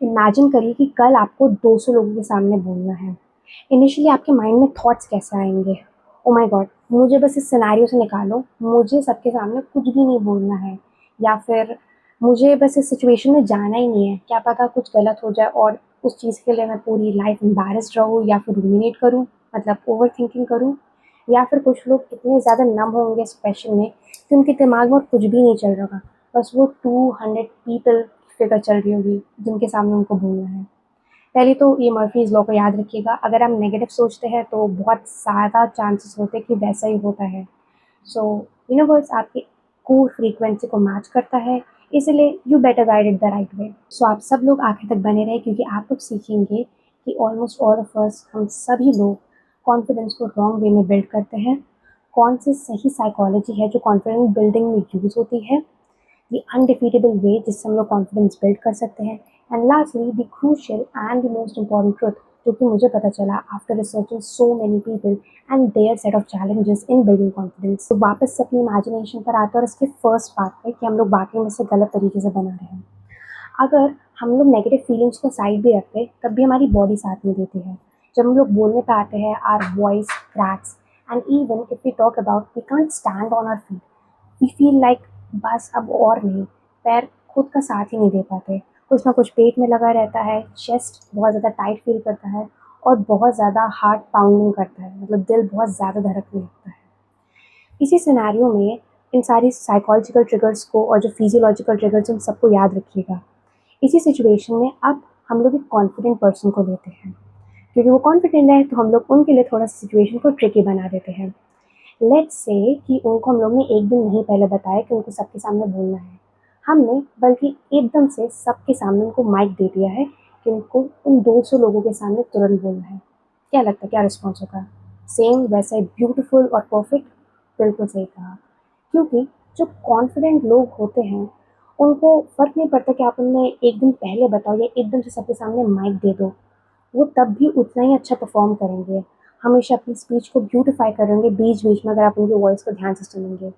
Imagine करिए कि कल आपको 200 लोगों के सामने बोलना है। इनिशियली आपके माइंड में थॉट्स कैसे आएँगे? Oh my God! मुझे बस इस सिनेरियो से निकालो, मुझे सबके सामने कुछ भी नहीं बोलना है, या फिर मुझे बस इस सिचुएशन में जाना ही नहीं है, क्या पता कुछ गलत हो जाए और उस चीज़ के लिए मैं पूरी लाइफ़ एम्बैरेस्ड रहूँ या फिर रूमिनेट करूँ, मतलब ओवरथिंकिंग करूँ। या फिर कुछ लोग इतने ज़्यादा नम होंगे इस क्वेश्चन में कि उनके दिमाग में और कुछ भी नहीं चल रहा होगा। बस वो 200 पीपल फिगर चल रही होगी जिनके सामने उनको बोलना है। पहले तो ये मर्फीज़ लॉ को याद रखिएगा, अगर हम नेगेटिव सोचते हैं तो बहुत ज़्यादा चांसेस होते हैं कि वैसा ही होता है। सो यूनिवर्स आपकी कोर फ्रीक्वेंसी को मैच करता है, इसलिए you better guide it the right way. So आप सब लोग आखिर तक बने रहें, क्योंकि आप लोग सीखेंगे कि ऑलमोस्ट ऑल ऑफ अस, हम सभी लोग कॉन्फिडेंस को रॉन्ग वे में बिल्ड करते हैं। कौन सी सही साइकोलॉजी है जो कॉन्फिडेंस बिल्डिंग में यूज़ होती है, the undefeatable way जिससे हम लोग कॉन्फिडेंस बिल्ड कर सकते हैं, and lastly the crucial and the most important truth जो कि मुझे पता चला after researching so many people and their set of challenges in building confidence. तो वापस से अपनी इमेजिनेशन पर आते हैं और इसके फर्स्ट पार्ट पे कि हम लोग बाकी में से गलत तरीके से बना रहे हैं। अगर हम लोग नेगेटिव फीलिंग्स को साइड भी रखते तब भी हमारी बॉडी साथ नहीं देती है। जब हम लोग बोलने पे आते हैं our voice cracks, and even if we talk about we can't stand on our feet, we feel like बस अब और नहीं, पैर खुद का साथ ही नहीं दे पाते। कुछ ना कुछ पेट में लगा रहता है, चेस्ट बहुत ज़्यादा टाइट फील करता है और बहुत ज़्यादा हार्ट पाउंडिंग करता है, मतलब दिल बहुत ज़्यादा धड़कने लगता है। इसी सिनेरियो में इन सारी साइकोलॉजिकल ट्रिगर्स को और जो फिजियोलॉजिकल ट्रिगर्स उन सबको याद रखिएगा। इसी सिचुएशन में अब हम लोग एक कॉन्फिडेंट पर्सन को लेते हैं, क्योंकि वो कॉन्फिडेंट है तो हम लोग उनके लिए थोड़ा सा सिचुएशन को ट्रिकी बना देते हैं। लेट्स से कि उनको हम लोग ने एक दिन नहीं पहले बताया कि उनको सबके सामने बोलना है, हमने बल्कि एकदम से सबके सामने उनको माइक दे दिया है कि उनको उन 200 लोगों के सामने तुरंत बोलना है। क्या लगता है क्या रिस्पॉन्स होगा? सेम वैसा ही ब्यूटीफुल और परफेक्ट? बिल्कुल सही कहा। क्योंकि जो कॉन्फिडेंट लोग होते हैं उनको फ़र्क नहीं पड़ता कि आप उन्हें एक दिन पहले बताओ या एकदम से सबके सामने माइक दे दो, वो तब भी उतना ही अच्छा परफॉर्म करेंगे। हमेशा अपनी स्पीच को ब्यूटिफाई करेंगे बीच-बीच में, अगर आप उनकी वॉइस को ध्यान से सुनेंगे।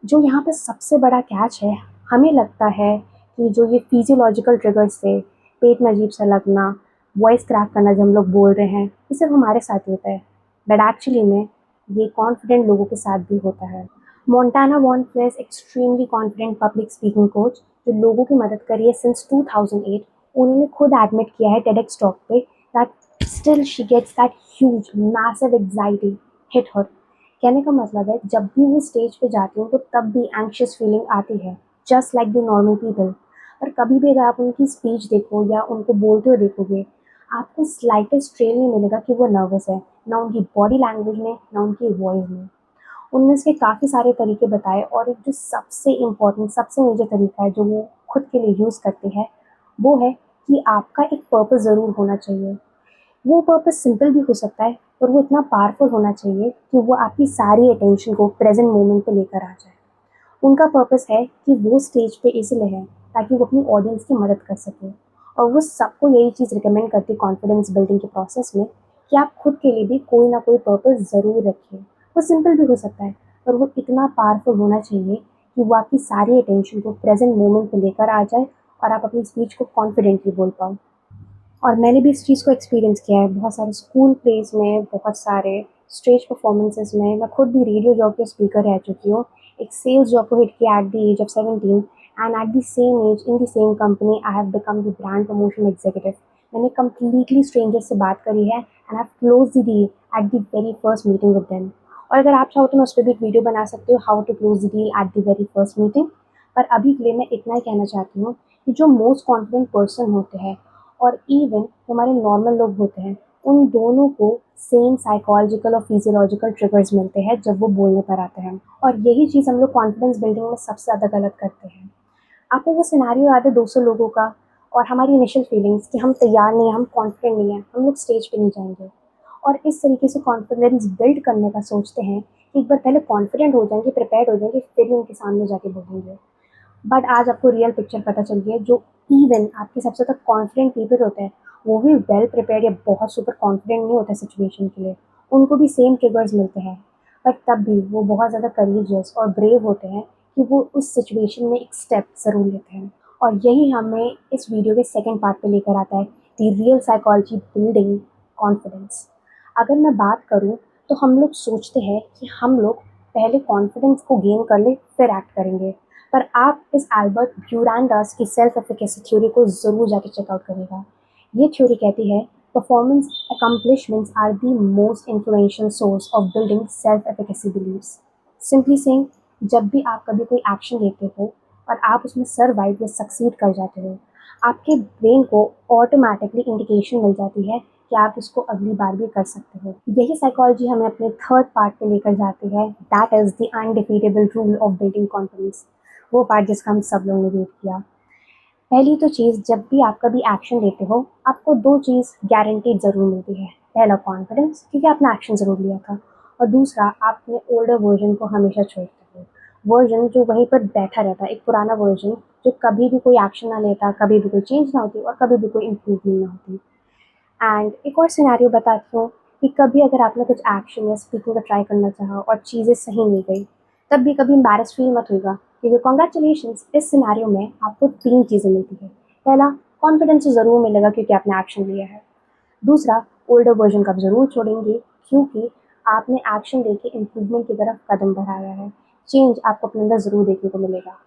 जो यहाँ पे सबसे बड़ा कैच है, हमें लगता है कि जो ये फिजियोलॉजिकल ट्रिगर्स से पेट में अजीब-सा लगना, वॉइस क्रैक करना जब हम लोग बोल रहे हैं, ये सिर्फ़ हमारे साथ ही होता है। बट एक्चुअली में ये कॉन्फिडेंट लोगों के साथ भी होता है। मोंटाना वॉन प्लेस extremely confident public speaking coach जो लोगों की मदद कर रही है सिंस 2008। उन्होंने खुद एडमिट किया है टेडेक्स टॉक पे that still she gets that huge massive anxiety hit her. कहने का मतलब है जब भी वो स्टेज पे जाती हैं उनको तब भी एंग्शियस फीलिंग आती है, just like the normal people. और कभी भी अगर आप उनकी स्पीच देखो या उनको बोलते हुए देखोगे, आपको स्लाइटेस्ट ट्रेल नहीं मिलेगा कि वो नर्वस है, ना उनकी बॉडी लैंग्वेज में ना उनकी वॉइस में। उनमें से काफ़ी सारे तरीके बताए और एक जो सबसे इम्पोर्टेंट सबसे मेजर तरीका है जो वो खुद के लिए यूज़ करते हैं, वो है कि आपका एक पर्पस ज़रूर होना चाहिए। वो पर्पस सिंपल भी हो सकता है, पर वो इतना पावरफुल होना चाहिए कि वो आपकी सारी अटेंशन को प्रेजेंट मोमेंट पे लेकर आ जाए। उनका पर्पस है कि वो स्टेज पे इसलिए है ताकि वो अपनी ऑडियंस की मदद कर सके, और वो सबको यही चीज़ रिकमेंड करती है कॉन्फिडेंस बिल्डिंग के प्रोसेस में कि आप खुद के लिए भी कोई ना कोई पर्पस ज़रूर रखें। वो सिंपल भी हो सकता है, पर वो इतना पावरफुल होना चाहिए कि वो आपकी सारी अटेंशन को प्रेजेंट मोमेंट पे लेकर आ जाए और आप अपनी स्पीच को कॉन्फिडेंटली बोल पाओ। और मैंने भी इस चीज़ को एक्सपीरियंस किया है बहुत सारे स्कूल प्लेस में, बहुत सारे स्टेज परफॉर्मेंसेस में। मैं खुद भी रेडियो जॉकी स्पीकर रह चुकी हूँ। एक सेल्स जॉब को हिट किया at the age of 17, and at the same age in the same company I have become the brand promotion executive. मैंने कंप्लीटली स्ट्रेंजर से बात करी है and I close the deal at the very first meeting with them. और अगर आप चाहो तो मैं उस पर भी एक वीडियो बना सकती हूँ, how to close the deal at the very first meeting. पर अभी के लिए मैं इतना ही कहना चाहती हूँ कि जो मोस्ट कॉन्फिडेंट पर्सन होते हैं और इवन हमारे नॉर्मल लोग होते हैं, उन दोनों को सेम साइकोलॉजिकल और फिजियोलॉजिकल ट्रिगर्स मिलते हैं जब वो बोलने पर आते हैं। और यही चीज़ हम लोग कॉन्फिडेंस बिल्डिंग में सबसे ज़्यादा गलत करते हैं। आपको वो सिनेरियो याद है 200 लोगों का, और हमारी इनिशियल फीलिंग्स कि हम तैयार नहीं हैं, हम कॉन्फिडेंट नहीं हैं, हम लोग स्टेज पे नहीं जाएंगे। और इस तरीके से कॉन्फिडेंस बिल्ड करने का सोचते हैं कि एक बार पहले कॉन्फिडेंट हो जाएंगे, प्रिपेयर्ड हो जाएंगे, फिर ही उनके सामने जाके बोलेंगे। बट आज आपको रियल पिक्चर पता चल गई है। जो इवन आपके सबसे ज़्यादा कॉन्फिडेंट पीपल होते हैं, वो भी वेल प्रिपेयर्ड या बहुत सुपर कॉन्फिडेंट नहीं होते सिचुएशन के लिए। उनको भी सेम ट्रिगर्स मिलते हैं, बट तब भी वो बहुत ज़्यादा करेजियस और ब्रेव होते हैं कि वो उस सिचुएशन में एक स्टेप ज़रूर लेते हैं। और यही हमें इस वीडियो के सेकंड पार्ट पे लेकर आता है, the real psychology building confidence. अगर मैं बात करूँ तो हम लोग सोचते हैं कि हम लोग पहले कॉन्फिडेंस को गेन कर ले फिर एक्ट करेंगे, पर आप इस एल्बर्ट ब्यूरांडास की सेल्फ एफिकेसी थ्योरी को ज़रूर जाके चेकआउट करिएगा। ये थ्योरी कहती है performance accomplishments are the most influential source of building self efficacy beliefs. Simply saying, जब भी आप कभी कोई एक्शन लेते हो और आप उसमें सर्वाइव या सक्सीड कर जाते हो, आपके ब्रेन को ऑटोमेटिकली इंडिकेशन मिल जाती है कि आप इसको अगली बार भी कर सकते हो। यही साइकोलॉजी हमें अपने थर्ड पार्ट पे लेकर जाती है, that is the undefeatable rule of building confidence. वो पार्ट जिसका हम सब लोगों ने वेट किया। पहली तो चीज़, जब भी आप कभी एक्शन लेते हो, आपको 2 चीज़ गारंटीड ज़रूर मिलती है। पहला कॉन्फिडेंस, क्योंकि आपने एक्शन ज़रूर लिया था, और दूसरा आप अपने ओल्डर वर्ज़न को हमेशा छोड़ते हो। वर्ज़न जो वहीं पर बैठा रहता है, एक पुराना वर्ज़न जो कभी भी कोई एक्शन ना लेता, कभी भी कोई चेंज ना होती और कभी भी कोई इम्प्रूवमेंट ना होती। एंड एक और सिनेरियो बताती हूँ कि कभी अगर आपने कुछ एक्शन या स्पीकिंग का ट्राई करना चाहा और चीज़ें सही नहीं गई, तब भी कभी एम्बैरेस फील मत होइएगा, क्योंकि कॉन्ग्रेचुलेशंस, इस सिनेरियो में आपको 3 चीज़ें मिलती है। पहला, कॉन्फिडेंस तो ज़रूर मिलेगा क्योंकि आपने एक्शन लिया है। दूसरा, ओल्डर वर्जन का आप ज़रूर छोड़ेंगे क्योंकि आपने एक्शन लेके इम्प्रूवमेंट की तरफ कदम बढ़ाया है। चेंज आपको अपने अंदर ज़रूर देखने को मिलेगा।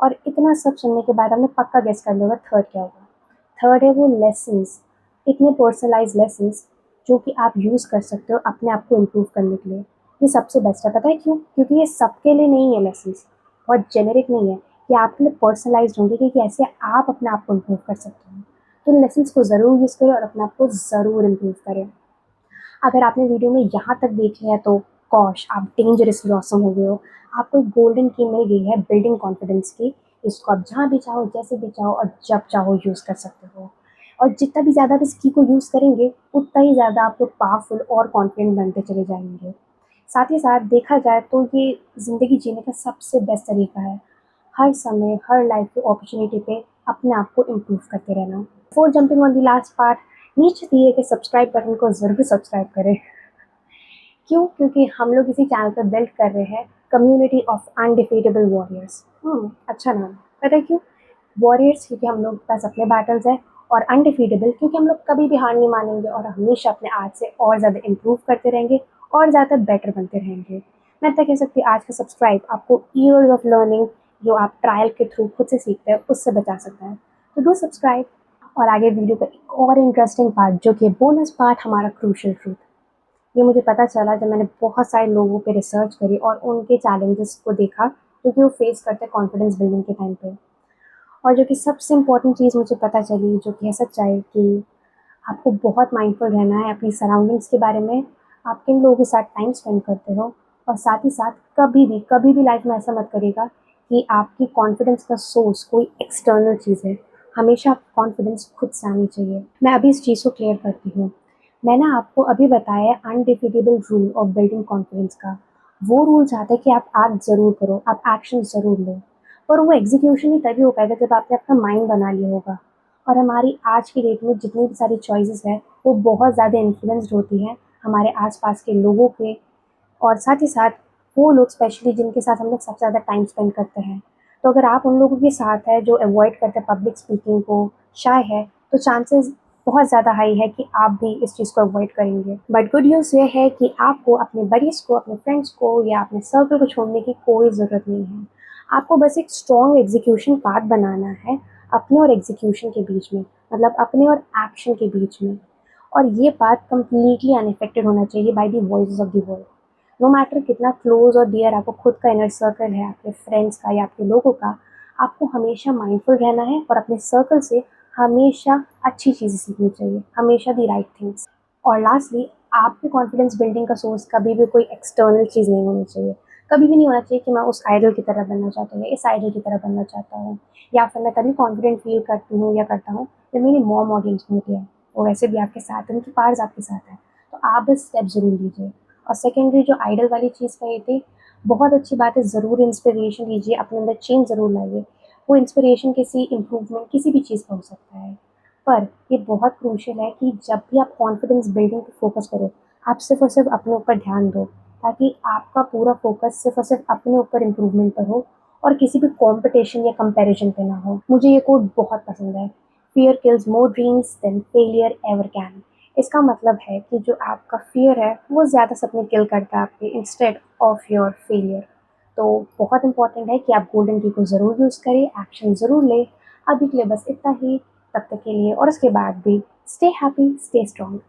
और इतना सब सुनने के बाद आपने पक्का गेस कर लिया होगा थर्ड क्या होगा। थर्ड है वो लेसन्स, इतने पर्सनलाइज लेसन्स जो कि आप यूज़ कर सकते हो अपने आप को इम्प्रूव करने के लिए। ये सबसे बेस्ट है, पता है क्यों? क्योंकि ये सबके लिए नहीं है लेसन्स, और जेनेरिक नहीं है। ये आपके लिए पर्सनलाइज्ड होंगे कि कैसे आप अपने आप को इम्प्रूव कर सकते हो। तो इन लेसन्स को ज़रूर यूज़ करें और अपने आप को ज़रूर इम्प्रूव करें। अगर आपने वीडियो में यहाँ तक देखे हैं तो कॉश, आप डेंजरसली ऑसम हो गए हो। आपको एक गोल्डन की मिल गई है बिल्डिंग कॉन्फिडेंस की। इसको आप जहाँ भी चाहो, जैसे भी चाहो और जब चाहो यूज़ कर सकते हो। और जितना भी ज़्यादा आप इस की को यूज़ करेंगे, उतना ही ज़्यादा आप लोग पावरफुल और कॉन्फिडेंट बनते चले जाएंगे। साथ ही साथ देखा जाए तो ये ज़िंदगी जीने का सबसे बेस्ट तरीका है। हर समय, हर लाइफ की अपॉर्चुनिटी पे अपने आप को इम्प्रूव करते रहना। Before jumping on the last part, नीचे दिए गए सब्सक्राइब बटन को ज़रूर सब्सक्राइब करें। क्यों? क्योंकि हम लोग इसी चैनल पर बिल्ड कर रहे हैं कम्युनिटी ऑफ अनडिफीटेबल वॉरियर्स। अच्छा नाम। पता है क्यों? वॉरियर्स क्योंकि हम लोग के पास अपने बैटल्स हैं, और अनडिफीटेबल क्योंकि हम लोग कभी भी हार नहीं मानेंगे और हमेशा अपने आज से और ज़्यादा इम्प्रूव करते रहेंगे और ज़्यादा बेटर बनते रहेंगे। मैं तो कह सकती हूँ आज का सब्सक्राइब आपको ईयर्स ऑफ लर्निंग जो आप ट्रायल के थ्रू खुद से सीखते हैं उससे बचा सकता है। तो डू सब्सक्राइब। और आगे वीडियो का एक और इंटरेस्टिंग पार्ट जो कि बोनस पार्ट, हमारा क्रूशियल ट्रूथ। ये मुझे पता चला जब मैंने बहुत सारे लोगों पे रिसर्च करी और उनके चैलेंजेस को देखा जो कि वो फेस करते हैं कॉन्फिडेंस बिल्डिंग के टाइम पे। और जो कि सबसे इम्पोर्टेंट चीज़ मुझे पता चली, जो कि है सच्चाई, कि आपको बहुत माइंडफुल रहना है अपनी सराउंडिंग्स के बारे में। आप किन लोगों के साथ टाइम स्पेंड करते हो, और साथ ही साथ कभी भी लाइफ में ऐसा मत करिएगा कि आपकी कॉन्फिडेंस का सोर्स कोई एक्सटर्नल चीज़ है। हमेशा आपकी कॉन्फिडेंस खुद से आनी चाहिए। मैं अभी इस चीज़ को क्लियर करती हूँ। मैंने आपको अभी बताया है undefeatable rule of building confidence का। वो रूल चाहता है कि आप एक्ट ज़रूर करो, आप एक्शन ज़रूर लो, पर वो एग्जीक्यूशन ही तभी हो पाएगा जब आपने अपना माइंड बना लिया होगा। और हमारी आज की डेट में जितनी भी सारी चॉइसेस हैं वो बहुत ज़्यादा इन्फ्लुएंस्ड होती हैं हमारे आसपास के लोगों के, और साथ ही साथ वो लोग स्पेशली जिनके साथ हम लोग सबसे ज़्यादा टाइम स्पेंड करते हैं। तो अगर आप उन लोगों के साथ हैं जो अवॉइड करते हैं पब्लिक स्पीकिंग को, शाय है, तो चांसेस बहुत ज़्यादा हाई है कि आप भी इस चीज़ को अवॉइड करेंगे। बट गुड न्यूज़ ये है कि आपको अपने बडीज़ को, अपने फ्रेंड्स को या अपने सर्कल को छोड़ने की कोई ज़रूरत नहीं है। आपको बस एक स्ट्रॉन्ग एग्जीक्यूशन पाथ बनाना है अपने और एग्जीक्यूशन के बीच में, मतलब अपने और एक्शन के बीच में। और ये बात कम्प्लीटली अनअफेक्टेड होना चाहिए by the voices of the world. No matter कितना क्लोज और डियर आपको खुद का इनर सर्कल है, आपके फ्रेंड्स का या आपके लोगों का, आपको हमेशा माइंडफुल रहना है और अपने सर्कल से हमेशा अच्छी चीज़ें सीखनी चाहिए, हमेशा दी राइट थिंग्स। और लास्टली, आपके कॉन्फिडेंस बिल्डिंग का सोर्स कभी भी कोई एक्सटर्नल चीज़ नहीं होनी चाहिए। कभी भी नहीं होना चाहिए कि मैं उस आइडल की तरह बनना चाहता हूँ या इस आइडल की तरह बनना चाहता हूँ, या फिर मैं तभी कॉन्फिडेंट फील करती हूँ या करता हूँ जब मेरी मॉम ऑडियंस में होती है। वो वैसे भी आपके साथ है, उनकी पार्ट्स आपके साथ है, तो आप बस स्टेप ज़रूर लीजिए। और सेकेंडरी जो आइडल वाली चीज़ कही थी, बहुत अच्छी बात है, ज़रूर इंस्पिरेशन लीजिए, अपने अंदर चेंज ज़रूर लाइए। वो इंस्पिरेशन किसी इम्प्रूवमेंट किसी भी चीज़ का हो सकता है, पर ये बहुत क्रूशियल है कि जब भी आप कॉन्फिडेंस बिल्डिंग पे फोकस करो, आप सिर्फ और सिर्फ अपने ऊपर ध्यान दो, ताकि आपका पूरा फोकस सिर्फ और सिर्फ अपने ऊपर इम्प्रूवमेंट पर हो और किसी भी कॉम्पिटिशन या कंपैरिजन पे ना हो। मुझे ये कोट बहुत पसंद है, fear kills more dreams than failure ever can. इसका मतलब है कि जो आपका फियर है वो ज़्यादा सपने किल करता है आपके इंस्टेड ऑफ योर फेलियर। तो बहुत इंपॉर्टेंट है कि आप गोल्डन की को ज़रूर यूज़ करें, एक्शन ज़रूर लें। अभी के लिए बस इतना ही, तब तक के लिए और उसके बाद भी स्टे हैप्पी, स्टे स्ट्रॉन्ग।